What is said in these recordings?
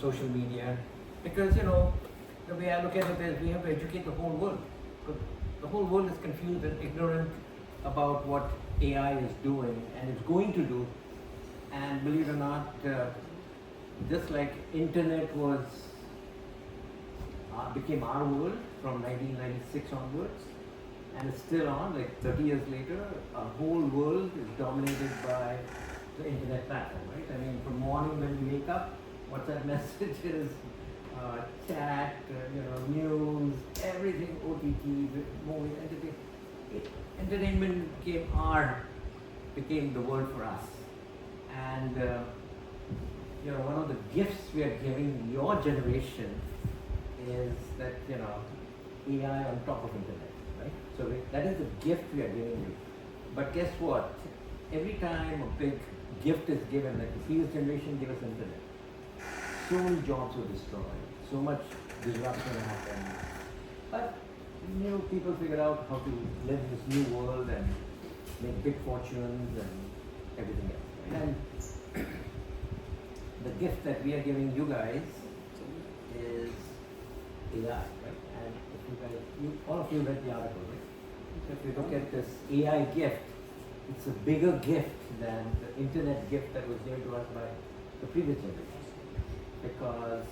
social media, because the way I look at it is we have to educate the whole world. 'Cause the whole world is confused and ignorant about what AI is doing and is going to do. And believe it or not, just like internet was became our world from 1996 onwards, and it's still on. Like 30 years later, our whole world is dominated by the internet platform, right? I mean, from morning when we wake up, WhatsApp messages, chat, news, everything, OTT, movie, entertainment became the world for us. And one of the gifts we are giving your generation is that AI on top of internet, right? So that is the gift we are giving you. But guess what? Every time a big gift is given, like the previous generation gave us internet, so many jobs were destroyed, so much disruption happened. But people figured out how to live in this new world and make big fortunes and everything else. Right? And the gift that we are giving you guys is AI, right? And if you guys, all of you read the article, right? So if you look at this AI gift, it's a bigger gift than the internet gift that was given to us by the previous generation. Because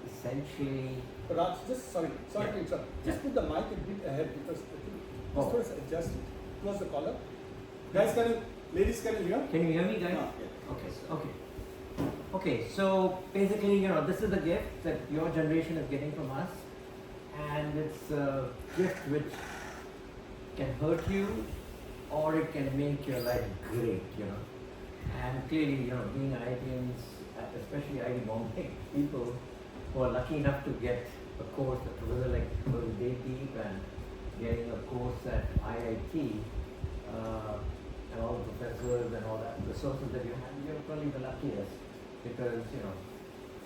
essentially... Raj, sorry to interrupt. Just put the mic a bit ahead because I think this was adjusted. Close the collar. Guys, ladies, can you hear? Can you hear me, guys? No, yeah. Okay, so basically, this is the gift that your generation is getting from us, and it's a gift which can hurt you or it can make your life great, And clearly, being IITians, especially IIT Bombay people who are lucky enough to get a course, a professor like Professor Deep and getting a course at IIT, and all the professors and all that, the sources that you have, you're probably the luckiest. Because,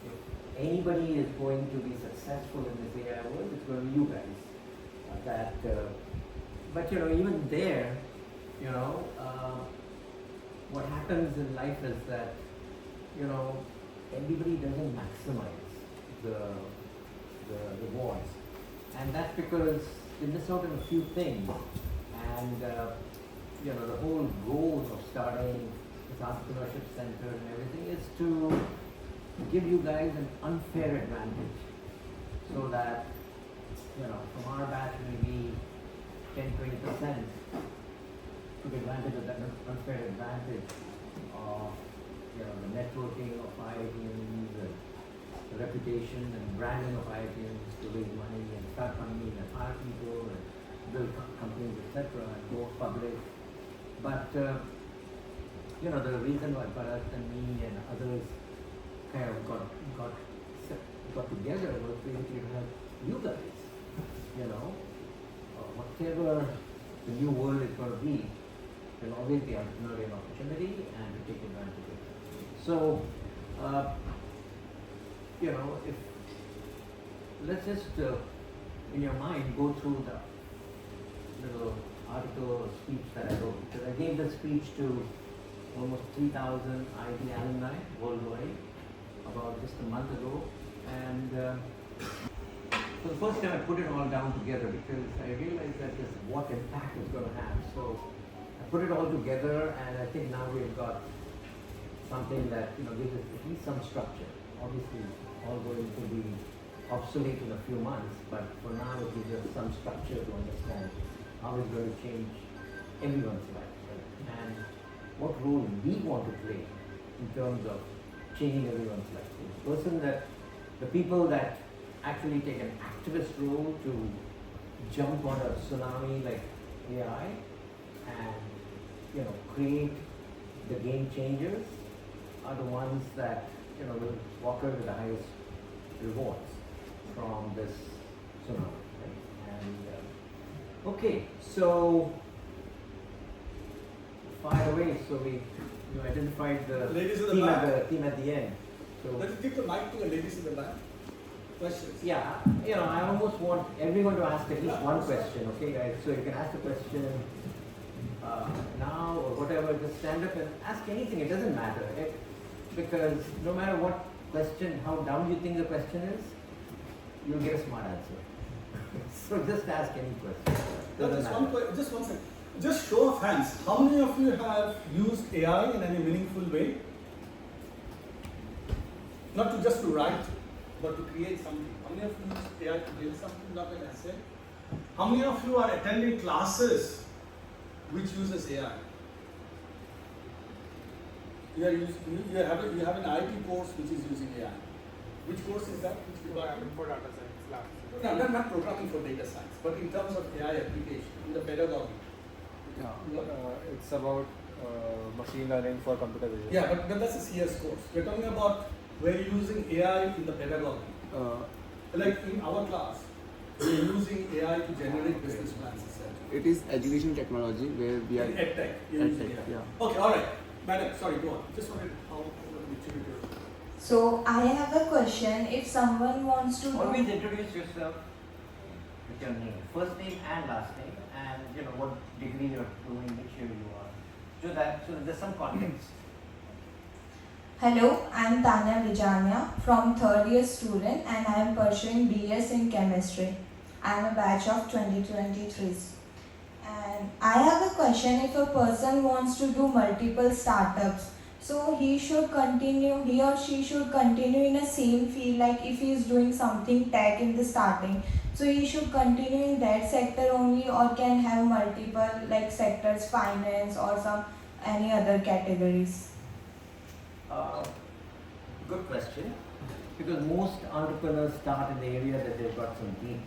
if anybody is going to be successful in this AI world, it's going to be you guys. But even there, what happens in life is that, everybody doesn't maximize the rewards. And that's because they miss out on a few things. And, the whole goal of starting this entrepreneurship center and everything is to give you guys an unfair advantage. So that, from our batch maybe 10-20% took advantage of that unfair advantage of the networking of IITians and the reputation and branding of IITians to raise money and start companies and hire people and build companies, etc., and go public. But the reason why Bharat and me and others kind of got together was basically to help you guys. Whatever the new world is going to be, there'll always be entrepreneurial opportunity and to take advantage of it. So, if let's just in your mind go through the little article or speech that I wrote, because I gave this speech to almost 3,000 IIT alumni worldwide about just a month ago. And so the first time I put it all down together because I realized that this what impact it's going to have. So I put it all together, and I think now we've got something that gives it at least some structure. Obviously, all going to be obsolete in a few months, but for now it gives us some structure to understand how it's going to change everyone's life, right? And what role we want to play in terms of changing everyone's life. The people that actually take an activist role to jump on a tsunami like AI and create the game changers are the ones that will walk out with the highest rewards from this tsunami. Right? And okay, so fire away. So we identified the theme at the end. So let's give the mic to the ladies in the back. Questions? Yeah, I almost want everyone to ask at least one question, okay guys? So you can ask the question now or whatever, just stand up and ask anything, it doesn't matter. Because no matter what question, how dumb you think the question is, you'll get a smart answer. So just ask any question. Doesn't matter. Just one second. Just show of hands. How many of you have used AI in any meaningful way? Not to just to write, but to create something. How many of you use AI to build something, like an essay? How many of you are attending classes which uses AI? You have an IT course which is using AI. Which course is that? Programming for data science labs. No, not programming for data science, but in terms of AI application, in the pedagogy. It's about machine learning for computer vision. Yeah, but that's a CS course. We're talking about we're using AI in the pedagogy. Like in our class, we're using AI to generate business plans, etc. It is education technology where we are In EdTech, you're using EdTech, AI. yeah. Okay, all right. Madam, sorry, go on. Just wanted how maturity. So I have a question. If someone wants to Always introduce yourself with your name, first name and last name, and what degree you're doing, which year you are. So that there's some context. Hello, I am Tanya Vijanya from third year student and I am pursuing BS in chemistry. I am a batch of 2023. And I have a question. If a person wants to do multiple startups, so he or she should continue in the same field, like if he is doing something tech in the starting, so he should continue in that sector only, or can have multiple like sectors, finance or any other categories. Good question, because most entrepreneurs start in the area that they've got some deep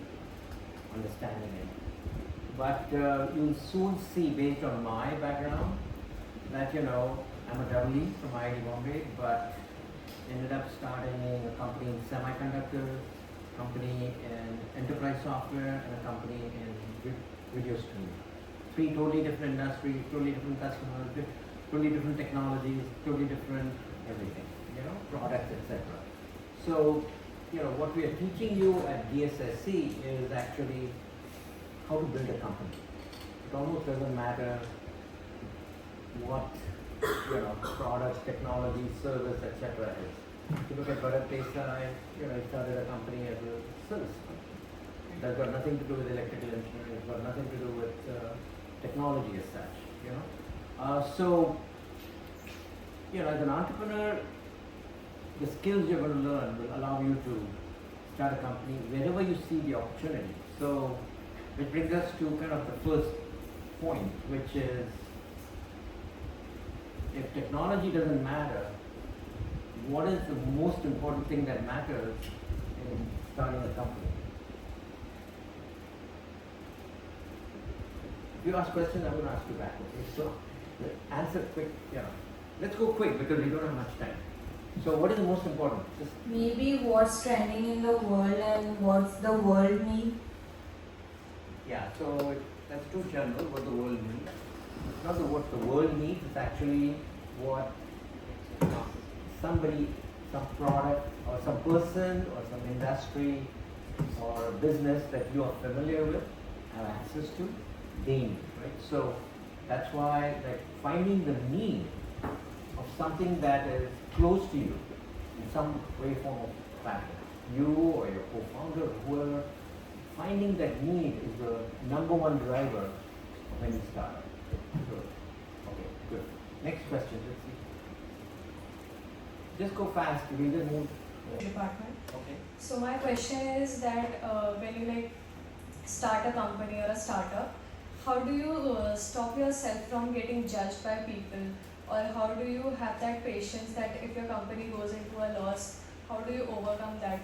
understanding in. But you'll soon see, based on my background, that I'm a double E from IIT Bombay, but ended up starting a company in semiconductors, company in enterprise software, and a company in video streaming. Three totally different industries, totally different customers, totally different technologies, totally different everything, products, etc. So, what we are teaching you at DSSC is actually how to build a company. It almost doesn't matter what products, technology, service, etc. is. If you look at Bharat Desai, he started a company as a service company. That's got nothing to do with electrical engineering. It's got nothing to do with technology as such. So, as an entrepreneur, the skills you're going to learn will allow you to start a company wherever you see the opportunity. So, which brings us to kind of the first point, which is, if technology doesn't matter, what is the most important thing that matters in starting a company? If you ask questions, I'm going to ask you back. Okay, so answer quick. Let's go quick because we don't have much time. So, what is the most important? Just Maybe what's trending in the world and what's the world need. so that's too general. What the world needs. It's not what the world needs. It's actually what somebody, some product, or some person, or some industry, or business that you are familiar with, have access to, they need, right? So that's why, finding the need of something that is close to you in some way, form, or fashion, you or your co-founder, or whoever, finding that need is the number one driver of any startup. Good. Okay, good. Next question, let's see. Just go fast, we just move. Department. Okay. So my question is that when you start a company or a startup, how do you stop yourself from getting judged by people, or how do you have that patience that if your company goes into a loss, how do you overcome that?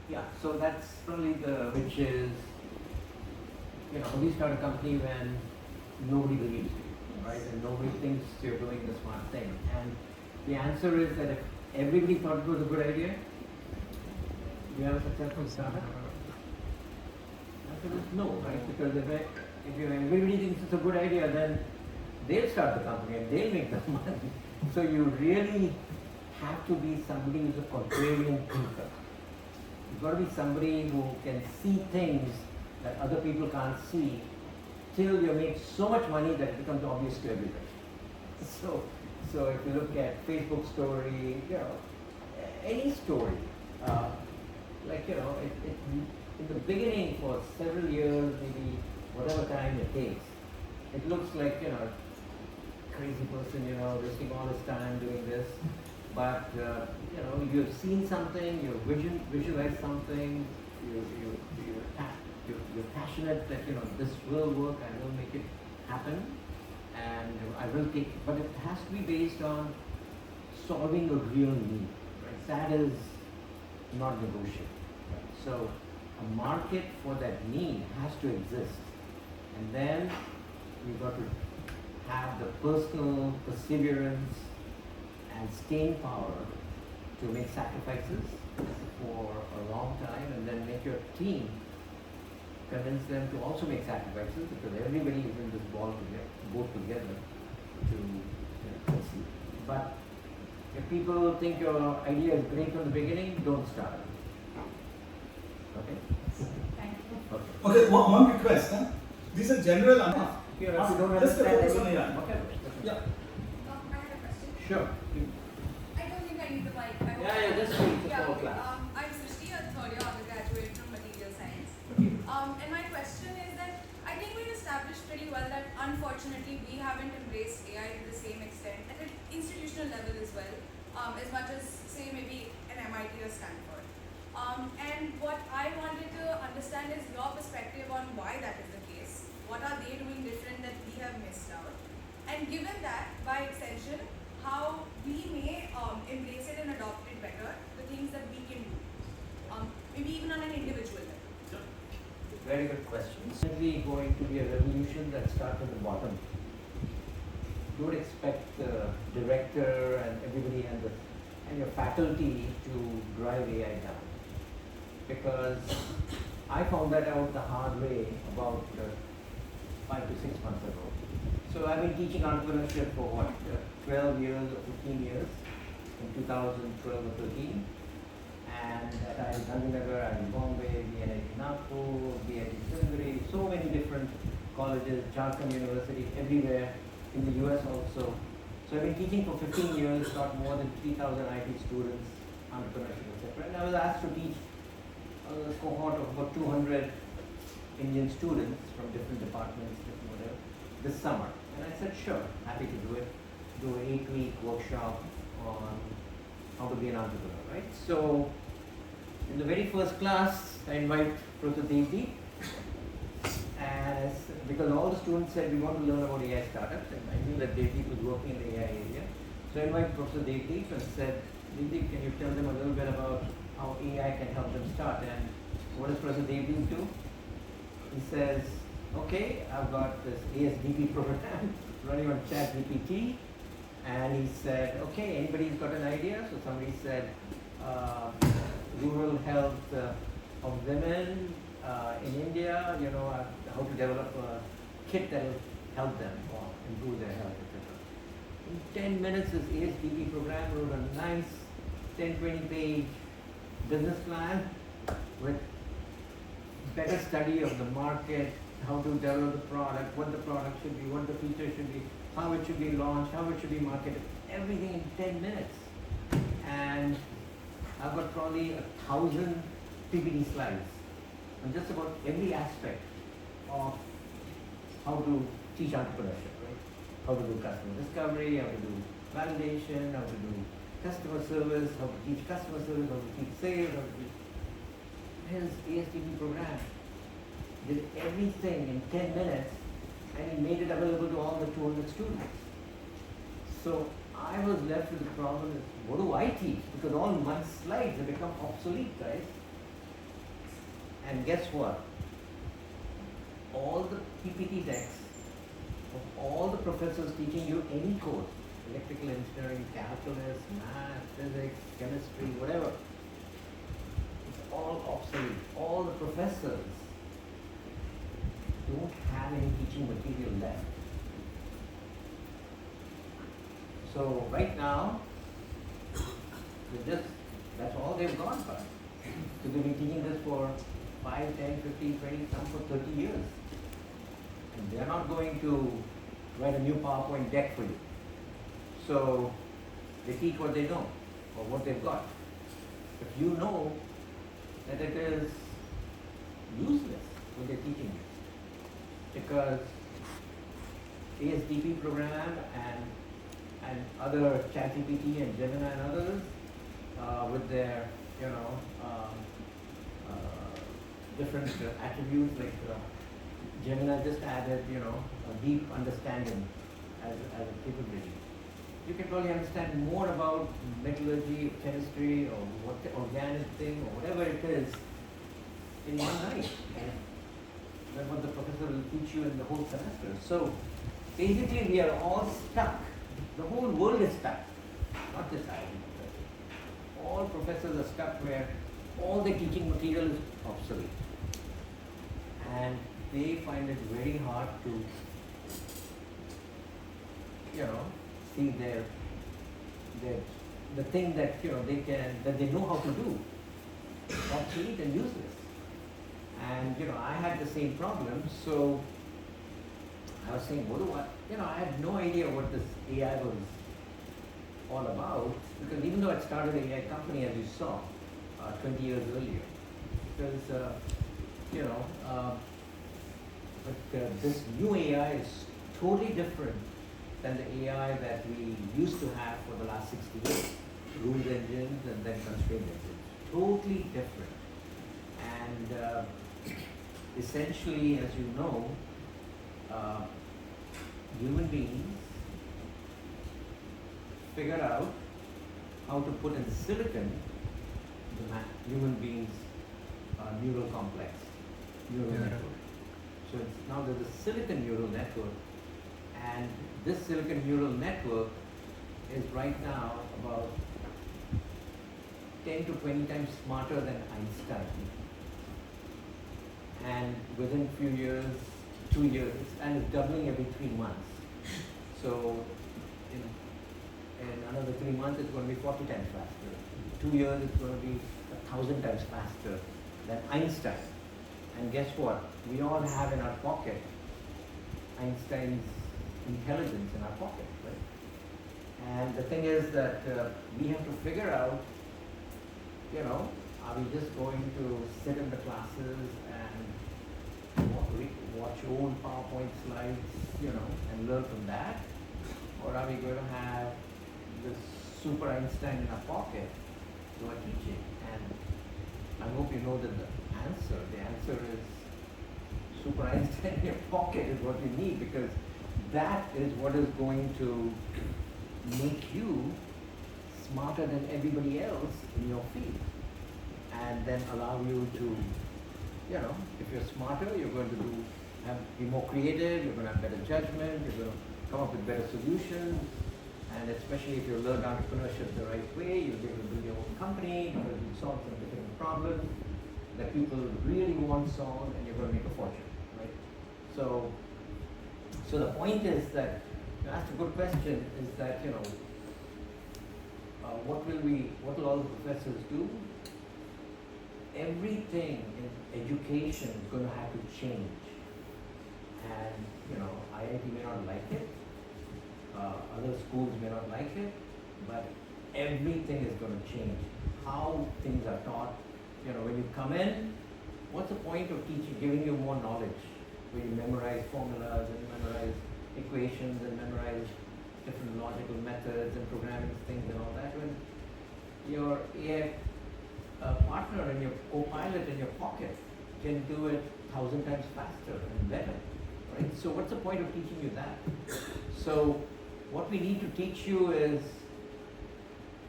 Yeah, so that's probably which is, we start a company when nobody believes you, right? And nobody thinks you're doing the smart thing. And the answer is that if everybody thought it was a good idea, you have a successful startup? The answer is no, right? Because if everybody thinks it's a good idea, then they'll start the company and they'll make the money. So you really have to be somebody who's a contrarian thinker. You've got to be somebody who can see things that other people can't see till you make so much money that it becomes obvious to everybody. So if you look at Facebook story, any story, like, in the beginning for several years, maybe whatever time it takes, it looks like, crazy person, wasting all his time doing this. But, you've seen something, you've visualized something, you're passionate that, this will work, I will make it happen, and I will take, but it has to be based on solving a real need, right? That is not negotiable. Right? So a market for that need has to exist, and then you've got to have the personal perseverance and staying power to make sacrifices for a long time, and then make your team convince them to also make sacrifices, because everybody is in this boat together to succeed. But if people think your idea is great from the beginning, don't start. Okay? Thank you. Okay. Okay, one request. Huh? These are general. If you don't Just a understand focus on anything, AI. whatever. Yeah. I have a question. Sure. I don't think I need the mic. I Yeah, just speak for yeah, full okay. class. I'm Srishti, a third year undergraduate from material science. And my question is that I think we've established pretty well that unfortunately we haven't embraced AI to the same extent at an institutional level as well, as much as say maybe an MIT or Stanford. And what I wanted to understand is your perspective on why that is the case. What are they doing different that we have missed out? And given that, by extension, how we may embrace it and adopt it better, the things that we can do, maybe even on an individual level. Very good question. It's certainly going to be a revolution that starts at the bottom. Don't expect the director and everybody and your faculty to drive AI down, because I found that out the hard way about 5 to 6 months ago. So I've been teaching entrepreneurship for 12 years or 15 years, in 2012 or 13. And at IIT Gandhinagar, IIT Bombay, BNIT Nagpur, BIT Siliguri, so many different colleges, Jharkhand University, everywhere, in the US also. So I've been teaching for 15 years, taught more than 3,000 IT students, entrepreneurship, etc. And I was asked to teach a cohort of about 200 Indian students from different departments, different whatever, this summer. And I said, sure, happy to do it. Do an 8-week workshop on how to be an entrepreneur, right? So, in the very first class, I invite Professor Devdi, because all the students said we want to learn about AI startups, and I knew that Devdi was working in the AI area. So I invited Professor Devdi and said, Devdi, can you tell them a little bit about how AI can help them start? And what does Professor Devdi do? He says, okay, I've got this ASDP program running on ChatGPT. And he said, okay, anybody's got an idea? So somebody said, rural health of women in India, how to develop a kit that will help them or improve their health, etc. In 10 minutes, this ASDP program wrote a nice 10-20 page business plan with better study of the market, how to develop the product, what the product should be, what the feature should be, how it should be launched, how it should be marketed, everything in 10 minutes. And I've got probably 1,000 PPT slides on just about every aspect of how to teach entrepreneurship, right? How to do customer discovery, how to do validation, how to do customer service, how to teach customer service, how to teach sales, how to teach. His ASTP program did everything in 10 minutes, and he made it available to all the 200 students. So I was left with the problem is, what do I teach? Because all my slides have become obsolete, guys. And guess what? All the PPT decks of all the professors teaching you any course, electrical engineering, calculus, math, physics, chemistry, whatever, it's all obsolete. All the professors don't have any teaching material left. So right now, that's all they've got for. So they've been teaching this for 5, 10, 15, 20, some for 30 years. And they're not going to write a new PowerPoint deck for you. So they teach what they know or what they've got. But you know that it is useless what they're teaching you. Because ASDP program and other ChatGPT and Gemini and others with their different attributes like Gemini just added a deep understanding as a capability. You can probably understand more about metallurgy, chemistry, or what the organic thing or whatever it is in one night than what the professor will teach you in the whole semester. So basically we are all stuck. The whole world is stuck, not just IIT professors. All professors are stuck where all the teaching material is obsolete. And they find it very hard to, see the thing that they know how to do, obsolete and useless. And I had the same problem, so I was saying, I had no idea what this AI was all about, because even though I started an AI company, as you saw, 20 years earlier, because but this new AI is totally different than the AI that we used to have for the last 60 years. Rules engines and then constraint engines. Totally different. And essentially, as you know, human beings figure out how to put in silicon the human beings' neural complex, neural network. So now there's a silicon neural network, and this silicon neural network is right now about 10 to 20 times smarter than Einstein. And within a few years, 2 years, and it's doubling every 3 months. So in another 3 months, it's going to be 40 times faster. 2 years, it's going to be 1,000 times faster than Einstein. And guess what? We all have in our pocket Einstein's intelligence in our pocket, right? And the thing is that we have to figure out, are we just going to sit in the classes and watch old PowerPoint slides, and learn from that? Or are we going to have this super Einstein in our pocket to our teaching? And I hope you know that the answer is super Einstein in your pocket is what you need, because that is what is going to make you smarter than everybody else in your field, and then allow you to, if you're smarter, you're going to be more creative, you're going to have better judgment, you're going to come up with better solutions, and especially if you learn entrepreneurship the right way, you'll be able to build your own company, because you solve some different problems that people really want solved, and you're going to make a fortune, right? So the point is that, you asked a good question, is that, what will all the professors do? Everything in education is going to have to change. And, IIT may not like it, other schools may not like it, but everything is going to change. How things are taught, when you come in, what's the point of giving you more knowledge? Where you memorize formulas and memorize equations and memorize different logical methods and programming things and all that, when your AI partner and your co-pilot in your pocket can do it 1,000 times faster and better, right? So what's the point of teaching you that? So what we need to teach you is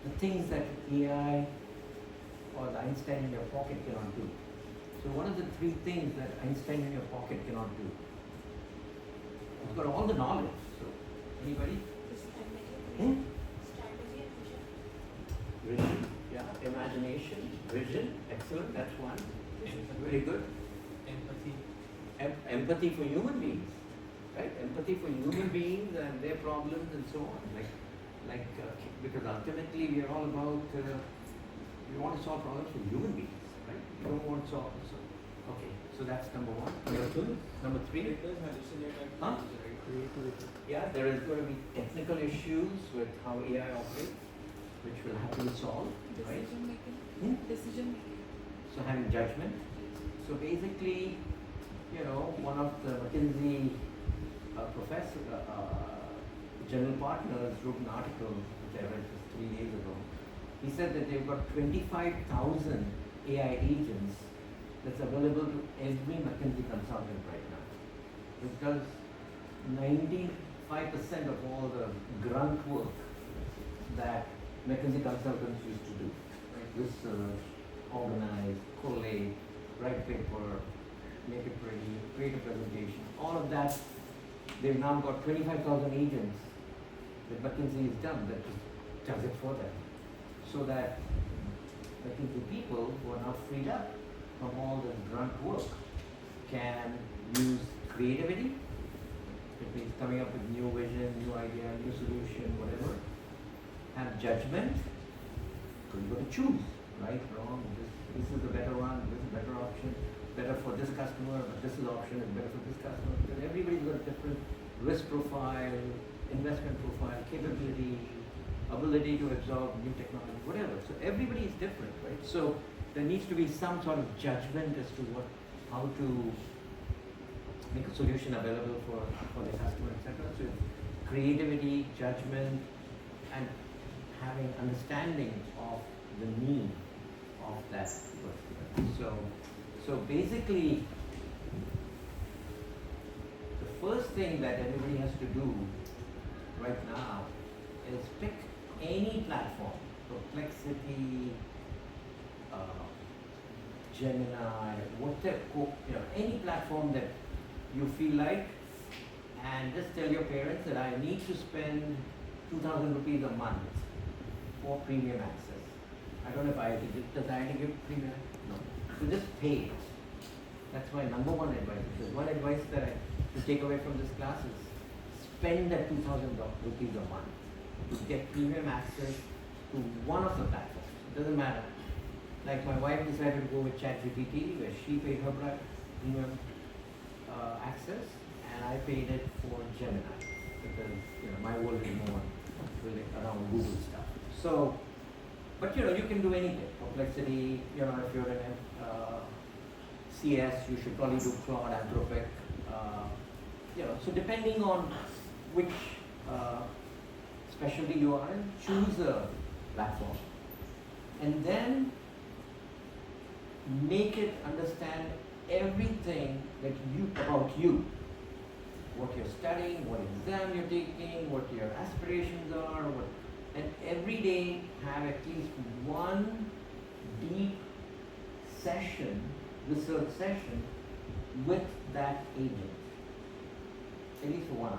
the things that AI or the Einstein in your pocket cannot do. So what are the 3 things that Einstein in your pocket cannot do? He's got all the knowledge. So anybody? Vision, yeah. Imagination, vision, excellent, that's one. Very good. Empathy for human beings, right? Empathy for human beings and their problems and so on. Because ultimately we are all about, we want to solve problems for human beings, right? We don't want to solve. Okay, so that's number 1. Number 2, number 3. Huh? Yeah, there is going to be technical issues with how AI operates, which will have to be solved, right? Decision making. So having judgment. So basically, one of the McKinsey professor, general partners wrote an article which I read just 3 days ago. He said that they've got 25,000 AI agents that's available to every McKinsey consultant right now. It does 95% of all the grunt work that McKinsey consultants used to do. Right? Research, organize, collate, write paper, make it pretty, create a presentation. All of that, they've now got 25,000 agents that McKinsey has done that just does it for them. So that McKinsey people who are now freed up from all this grunt work can use creativity. It means coming up with new vision, new idea, new solution, whatever. Have judgment. So you've got to choose, right, wrong. This is the better one. This is a better option. Better for this customer, but this is option is better for this customer. Because everybody's got a different risk profile, investment profile, capability, ability to absorb new technology, whatever. So everybody is different, right? So there needs to be some sort of judgment as to how to make a solution available for the customer, etc. So it's creativity, judgment, and having understanding of the need of that person. So basically, the first thing that everybody has to do right now is pick any platform, Perplexity, Gemini, whatever, any platform that you feel like, and just tell your parents that I need to spend 2,000 rupees a month for premium access. I don't know if does IIT give premium? No. So just pay it. That's my number one advice. Because one advice that I to take away from this class is spend that 2,000 rupees a month to get premium access to one of the platforms. It doesn't matter. Like my wife decided to go with ChatGPT, where she paid her premium access, and I paid it for Gemini because my world is more really around Google stuff. So, but you can do anything. Perplexity, if you're in CS, you should probably do Claude, Anthropic. So depending on which specialty you are in, choose a platform, and then make it understand everything that about you, what you're studying, what exam you're taking, what your aspirations are, and every day have at least one deep session, research session with that agent. At least for 1 hour.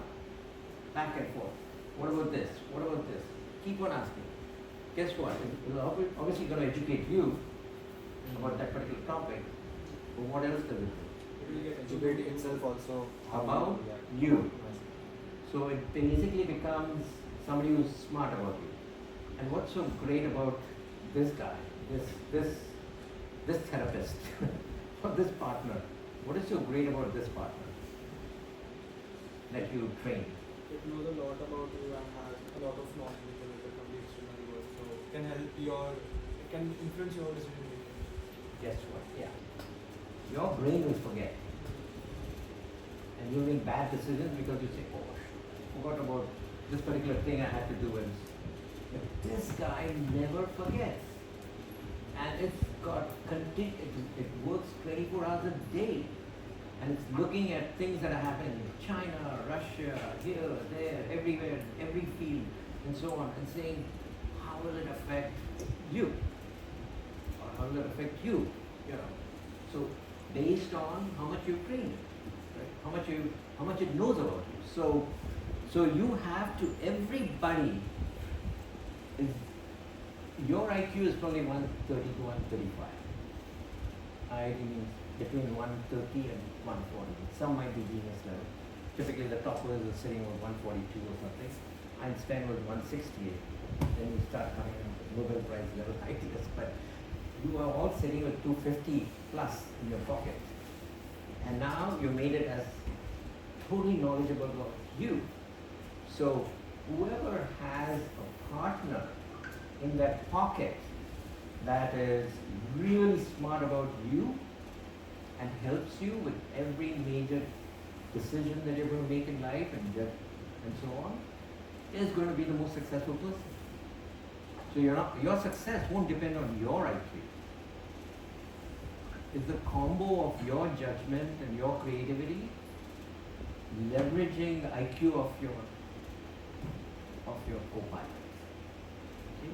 Back and forth. What about this? What about this? Keep on asking. Guess what? It's obviously going to educate you about that particular topic, but what else does it do? It will get educated itself also About Yeah. you. So it basically becomes somebody who's smart about you. And what's so great about this guy, this therapist, or this partner? What is so great about this partner that you train? It knows a lot about you and has a lot of knowledge related from the external world, so it can influence your decision making. Guess what? Yeah. Your brain will forget. And you'll make bad decisions because you say, oh, I forgot about this particular thing I had to do. But this guy never forgets. And it's got it works 24 hours a day. And it's looking at things that are happening in China, Russia, here, there, everywhere, every field, and so on, and saying, how will it affect you? Or how will it affect you? So based on how much you've trained, right? How much it knows about you. So you have to, everybody is, your IQ is probably 130 to 135. IIT means between 130 and 140. Some might be genius level. Typically the toppers are sitting on 142 or something. Einstein was 168. Then you start coming in with Nobel Prize level ideas. But you are all sitting with 250 plus in your pocket. And now you made it as totally knowledgeable about you. So whoever has a partner in that pocket that is really smart about you and helps you with every major decision that you're going to make in life and so on, is going to be the most successful person. So your success won't depend on your IQ. It's the combo of your judgment and your creativity, leveraging the IQ of your co-pilot. Okay?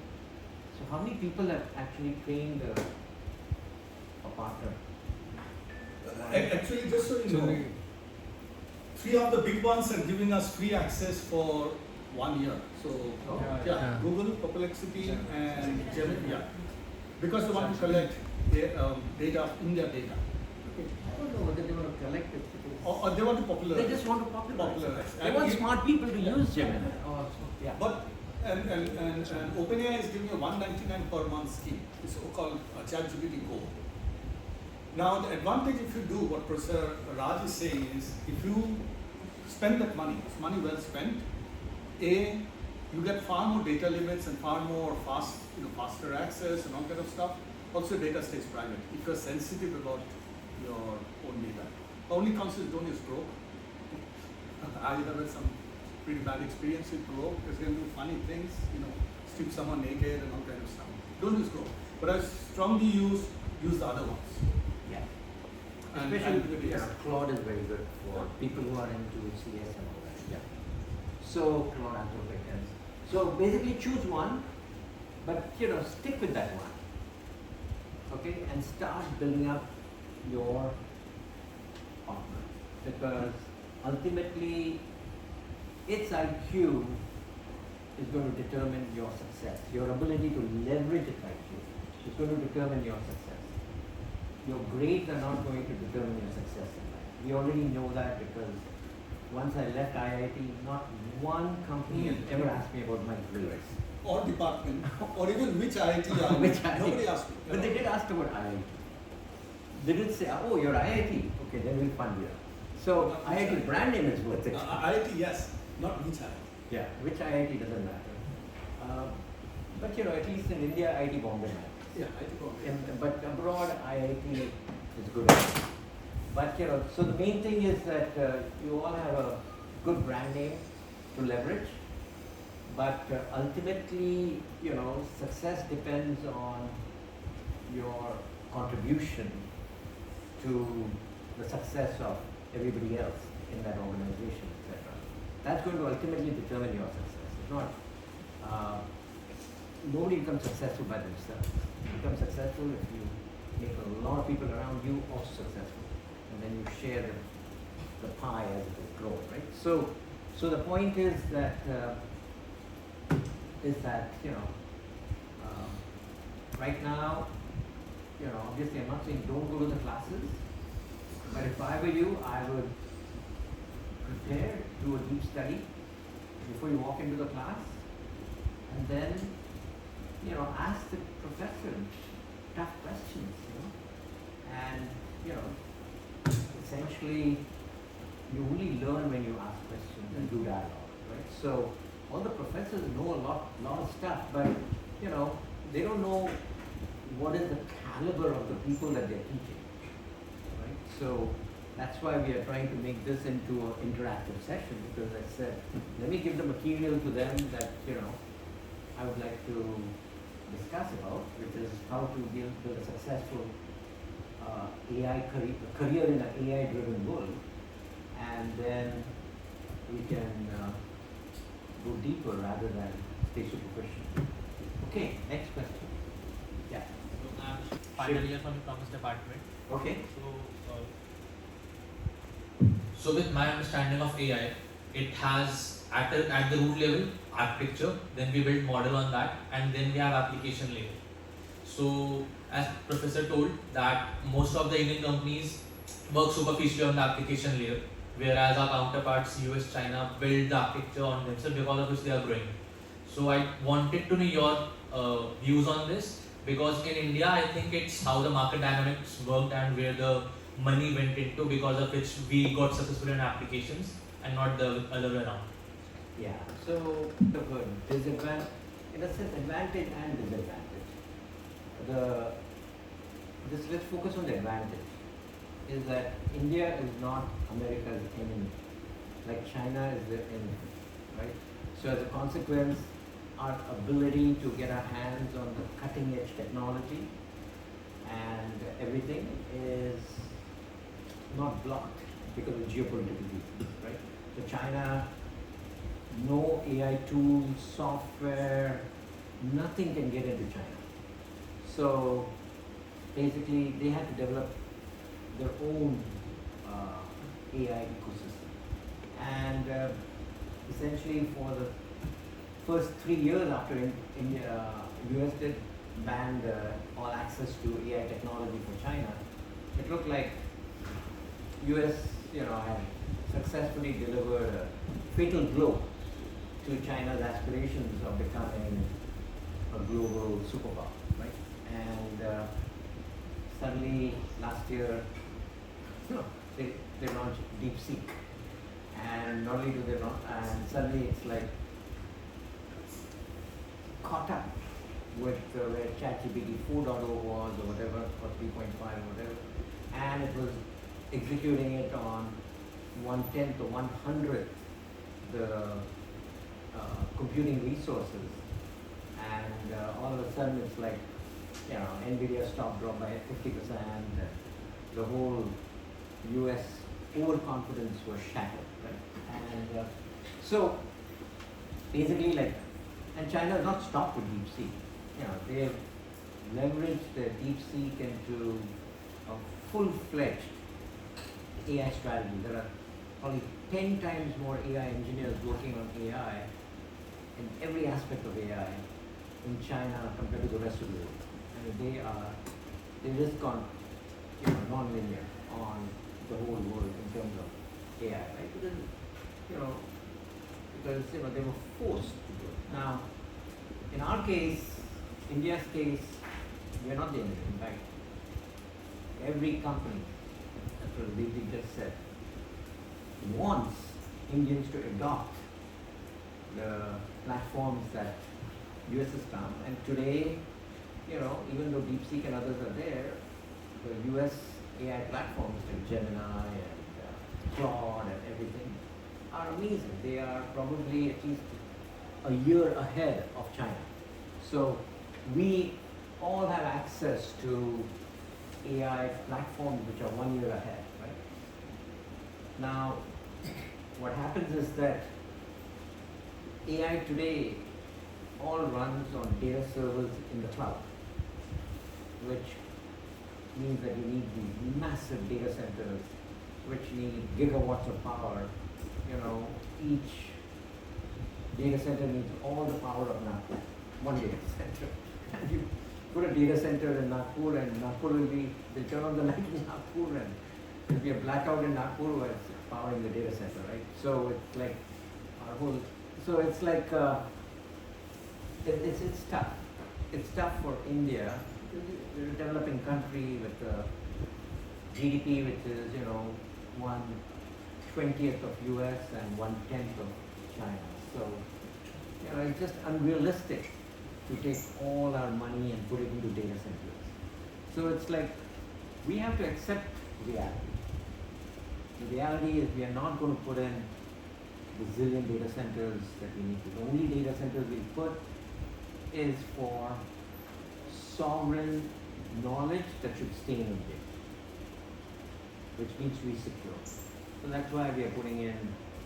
So how many people have actually trained a partner? Actually, just so you know, 3 of the big ones are giving us free access for 1 year. So, Yeah. Google, Perplexity, and Gemini. Yeah. Because they want to collect data, India data. Okay. I don't know whether they want to collect it. Or they want to popularize. They just want to popularize. They And want if- smart people to use Gemini. Oh, yeah. But and OpenAI is giving a $199 per month scheme. It's so-called ChatGPT Go. Now the advantage if you do what Professor Raj is saying is if you spend that money, it's money well spent. You get far more data limits and far more faster access and all kind of stuff. Also data stays private. If you're sensitive about your own data. The only counsel is don't use Grow. I have had some pretty bad experience with Grow because they can do funny things, strip someone naked and all kind of stuff. Don't use Grow. But I strongly use the other ones. Yeah. And Especially, yes. Claude is very good for people who are into CS and all that. Yeah. So Claude Anthropic and so basically choose one, but stick with that one. Okay, and start building up your partner because ultimately its IQ is going to determine your success. Your ability to leverage its IQ is going to determine your success. Your grades are not going to determine your success in life. We already know that because once I left IIT, not one company has ever asked me about my grades. Or department, or even which IIT you are in. Which IIT? Nobody asked me. But they did ask about IIT. They did say, oh, you're IIT. Okay, then we'll fund you. So Not which IIT IIT. brand name is worth it. IIT, yes, not which IIT. Yeah, which IIT doesn't matter. But at least in India, IIT Bombay matters. Yeah, IIT Bombay. But abroad, IIT is good. But so the main thing is that you all have a good brand name to leverage. But ultimately, success depends on your contribution to the success of everybody else in that organization, etc. That's going to ultimately determine your success. It's not, nobody becomes successful by themselves. You become successful if you make a lot of people around you also successful. And then you share the pie as it is grown, right? So the point is that, right now, obviously I'm not saying don't go to the classes, but if I were you, I would prepare, do a deep study before you walk into the class, and then, ask the professor tough questions, and, essentially you only learn when you ask questions and do dialogue, right? So all the professors know a lot of stuff, but they don't know what is the caliber of the people that they're teaching, right? So that's why we are trying to make this into an interactive session because I said, let me give the material to them that I would like to discuss about, which is how to build a successful AI career in an AI-driven world, and then we can go deeper rather than stay superficial. Okay, next question. Yeah. So I'm final year from the commerce department. Okay. So with my understanding of AI, it has at the root level architecture, then we build model on that, and then we have application layer. So as Professor told that most of the Indian companies work superficially on the application layer, whereas our counterparts US, China build the architecture on themselves because of which they are growing. So I wanted to know your views on this because in India I think it's how the market dynamics worked and where the money went into because of which we got successful in applications and not the other way around. Yeah. So the disadvantage, in a sense, advantage and disadvantage. let's focus on the advantage. Is that India is not America's enemy, like China is their enemy, right? So as a consequence, our ability to get our hands on the cutting edge technology and everything is not blocked because of geopolitical reasons, right? So China, no AI tools, software, nothing can get into China. So basically, they had to develop their own AI ecosystem, and essentially for the first 3 years after India, US did ban all access to AI technology for China, it looked like US, had successfully delivered a fatal blow to China's aspirations of becoming a global superpower, right? And suddenly last year, they launched DeepSeek, and not only do they launch, and suddenly it's like caught up with where ChatGPT 4.0 was, or whatever, or 3.5 or whatever, and it was executing it on 1/10 or 1/100th the computing resources, and all of a sudden it's like, Nvidia stock dropped by 50%, the whole US overconfidence was shattered, right? And so basically, and China has not stopped with DeepSeek. They have leveraged the DeepSeek into a full-fledged AI strategy. There are probably 10 times more AI engineers working on AI in every aspect of AI in China compared to the rest of the world. I mean, they've just gone, non-linear on the whole world in terms of AI, right? Because they were forced to do it. Now, in our case, India's case, we are not the enemy. In fact, every company, as Pradeep just said, wants Indians to adopt the platforms that US has come. And today, even though DeepSeek and others are there, the US AI platforms like Gemini and Claude and everything are amazing. They are probably at least a year ahead of China. So we all have access to AI platforms which are 1 year ahead, right? Now, what happens is that AI today all runs on data servers in the cloud, which means that you need these massive data centers which need gigawatts of power. Each data center needs all the power of Nagpur, one data center. And you put a data center in Nagpur, and Nagpur will be, they turn on the light in Nagpur, and there'll be a blackout in Nagpur where it's powering the data center, right? So it's like our whole, so it's like, it's tough. It's tough for India. We're a developing country with a GDP which is, 1/20th of US and 1/10th of China. So, it's just unrealistic to take all our money and put it into data centers. So it's like, we have to accept reality. The reality is we are not going to put in the zillion data centers that we need to. The only data centers we put is for sovereign knowledge that should stay in India, which needs to be secure. So that's why we are putting in,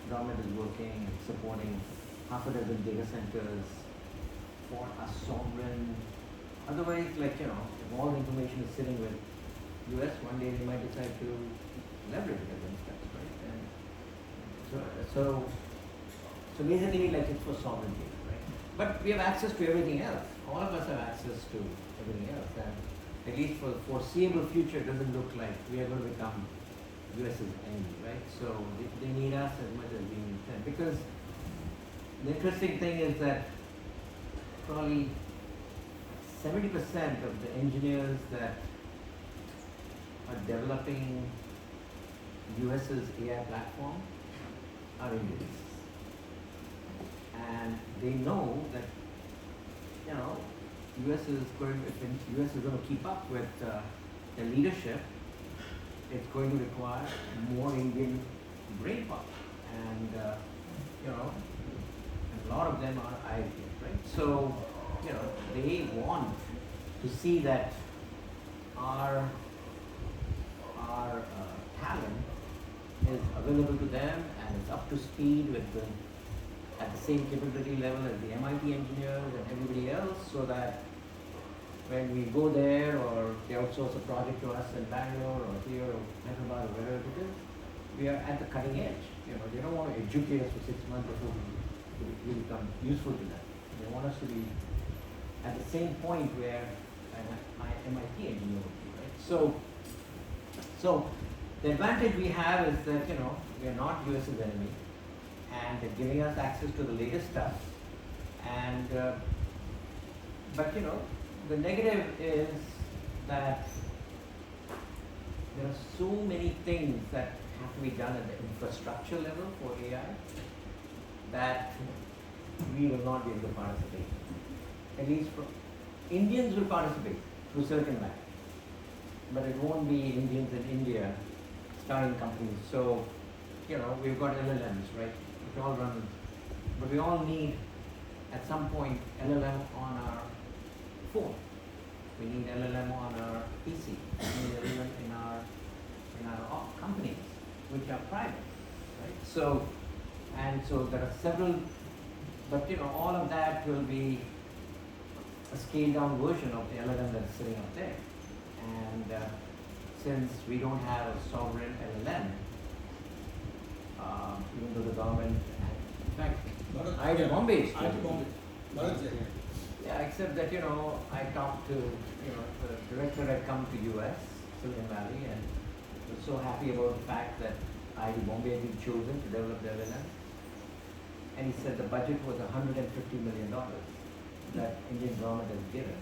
government is working and supporting half a dozen data centers for a sovereign. Otherwise, if all the information is sitting with US, one day they might decide to leverage it against us, right? And so basically, it's for sovereignty, right? But we have access to everything else. All of us have access to everything else, and at least for the foreseeable future, it doesn't look like we are going to become US's enemy, right? So they need us as much as we need them. Because the interesting thing is that probably 70% of the engineers that are developing US's AI platform are Indians. And they know that, US is going, if the US is going to keep up with the leadership, it's going to require more Indian brain power. And, you know, a lot of them are IITians, right? So, you know, they want to see that our talent is available to them and it's up to speed with the, at the same capability level as the MIT engineers and everybody else, so that when we go there or they outsource a project to us in Bangalore or here or Hyderabad or wherever it is, we are at the cutting edge. You know, they don't want to educate us for 6 months before we become useful to them. They want us to be at the same point where my MIT engineer would be, right? So the advantage we have is that, you know, we are not US's enemy, and they're giving us access to the latest stuff. And but you know, the negative is that there are so many things that have to be done at the infrastructure level for AI that we will not be able to participate. At least Indians will participate through Silicon Valley, but it won't be Indians in India starting companies. So, you know, we've got LLMs, right? Which all run, but we all need at some point LLM on our phone. We need LLM on our PC. We need LLM in our companies, which are private, right? So, and so there are several, but you know, all of that will be a scaled down version of the LLM that's sitting up there. And since we don't have a sovereign LLM, even though the government, in fact, IIT Bombay is IIT Bombay. Bharat Jai. yeah, except that, you know, I talked to, you know, the director had come to US, Silicon Valley, and was so happy about the fact that IIT Bombay had been chosen to develop the LLM. And he said the budget was $150 million that Indian government has given.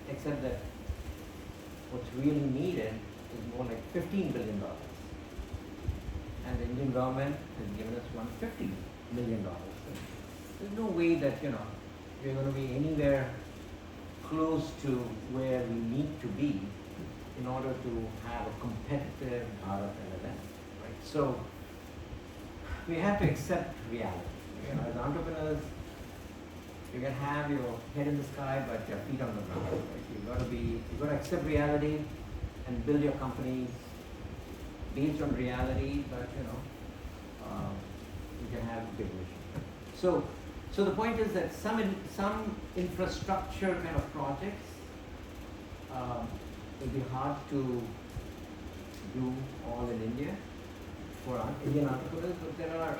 Except that what's really needed is more like $15 billion. And the Indian government has given us $150 million. There's no way that, you know, we're going to be anywhere close to where we need to be in order to have a competitive Bharat LLM, right? So we have to accept reality. You know, as entrepreneurs, you can have your head in the sky but your feet on the ground, right? You've got to accept reality and build your companies based on reality, but you know, you can have a big vision. So the point is that some infrastructure kind of projects will be hard to do all in India for Indian entrepreneurs, but there are,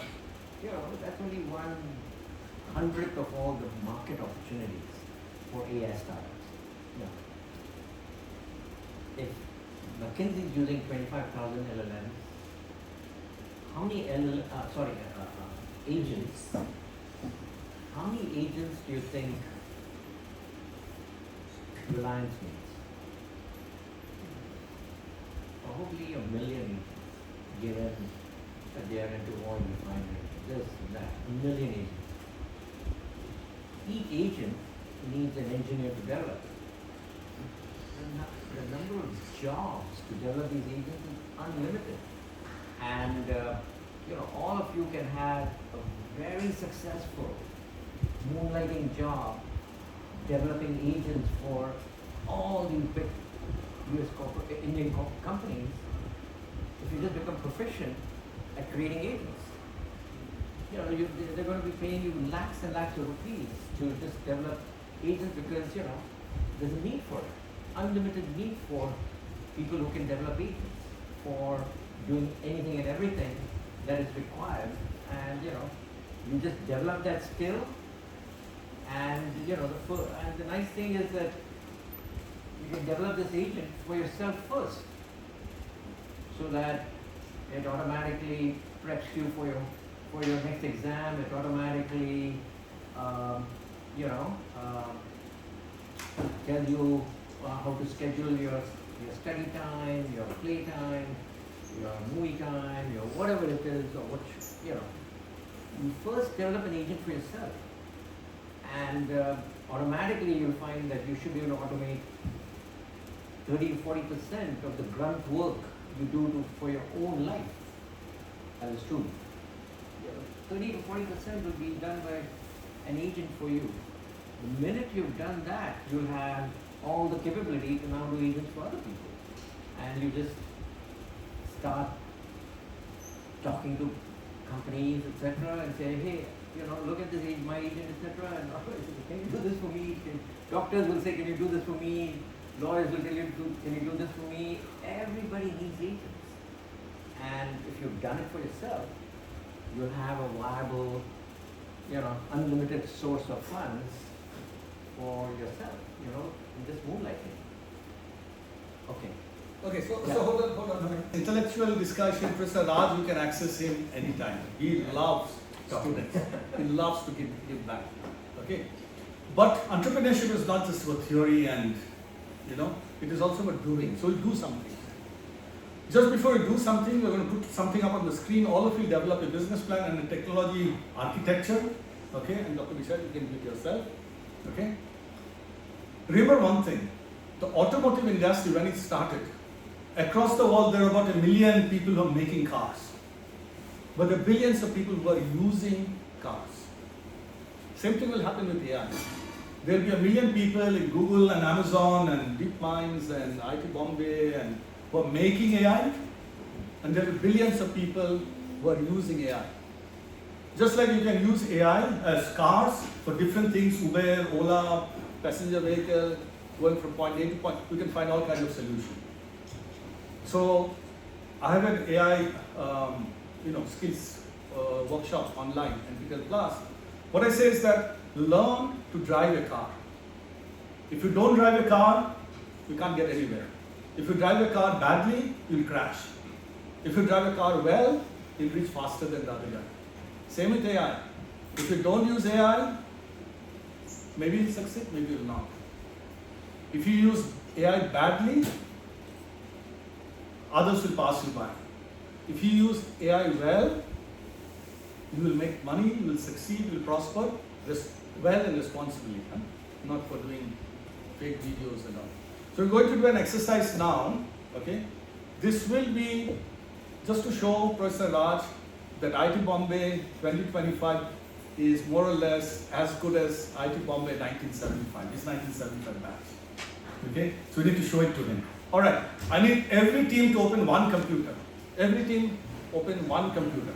you know, that's only 1/100th of all the market opportunities for AI startups. Yeah. If McKinsey is using 25,000 LLMs, how many agents? How many agents do you think Reliance needs? Probably 1 million agents, given that they are into oil refinery, this and that, 1 million agents. Each agent needs an engineer to develop it. The number of jobs to develop these agents is unlimited. And you know, all of you can have a very successful moonlighting job developing agents for all these big Indian companies if you just become proficient at creating agents. You know, they're going to be paying you lakhs and lakhs of rupees to just develop agents because, you know, there's a need for it. Unlimited need for people who can develop agents for doing anything and everything that is required. And, you know, you just develop that skill. And, you know, and the nice thing is that you can develop this agent for yourself first, so that it automatically preps you for your next exam. It automatically, you know, tells you how to schedule your study time, your play time, your movie time, your whatever it is, or what you know. You first develop an agent for yourself, and automatically you'll find that you should be able to automate 30 to 40% of the grunt work you do for your own life as a student. 30 to 40% will be done by an agent for you. The minute you've done that, you'll have all the capability to now do agents for other people. And you just start talking to companies, etc., and say, hey, look at this my agent, etc., and can you do this for me? Doctors will say, can you do this for me? Lawyers will tell you, can you do this for me? Everybody needs agents. And if you've done it for yourself, you'll have a viable, unlimited source of funds for yourself, and just moonlighting. Okay. Okay, so Yeah. hold on. Intellectual discussion, Professor Raj, you can access him anytime. He loves students. He loves to give back. Okay? But entrepreneurship is not just about theory and, it is also about doing. So do something. Just before you do something, we're going to put something up on the screen. All of you develop a business plan and a technology architecture. Okay? And Dr. Vishal, you can do it yourself. Okay? Remember one thing. The automotive industry, when it started, across the world there are about 1 million people who are making cars. But there are billions of people who are using cars. Same thing will happen with AI. There will be 1 million people in Google and Amazon and DeepMinds and IT Bombay and who are making AI, and there are billions of people who are using AI. Just like you can use AI as cars for different things, Uber, Ola, passenger vehicle, going from point A to point, you can find all kinds of solutions. So I have an AI skills workshop online and NPTEL Plus. What I say is that learn to drive a car. If you don't drive a car, you can't get anywhere. If you drive a car badly, you'll crash. If you drive a car well, you'll reach faster than the other guy. Same with AI. If you don't use AI, maybe you'll succeed, maybe you'll not. If you use AI badly, others will pass you by. If you use AI well, you will make money, you will succeed, you will prosper, well and responsibly, not for doing fake videos and all. So we're going to do an exercise now, okay? This will be just to show Professor Raj that IT Bombay 2025 is more or less as good as IT Bombay 1975, his 1975 batch, okay? So we need to show it to him. All right, I need every team to open one computer. Every team open one computer.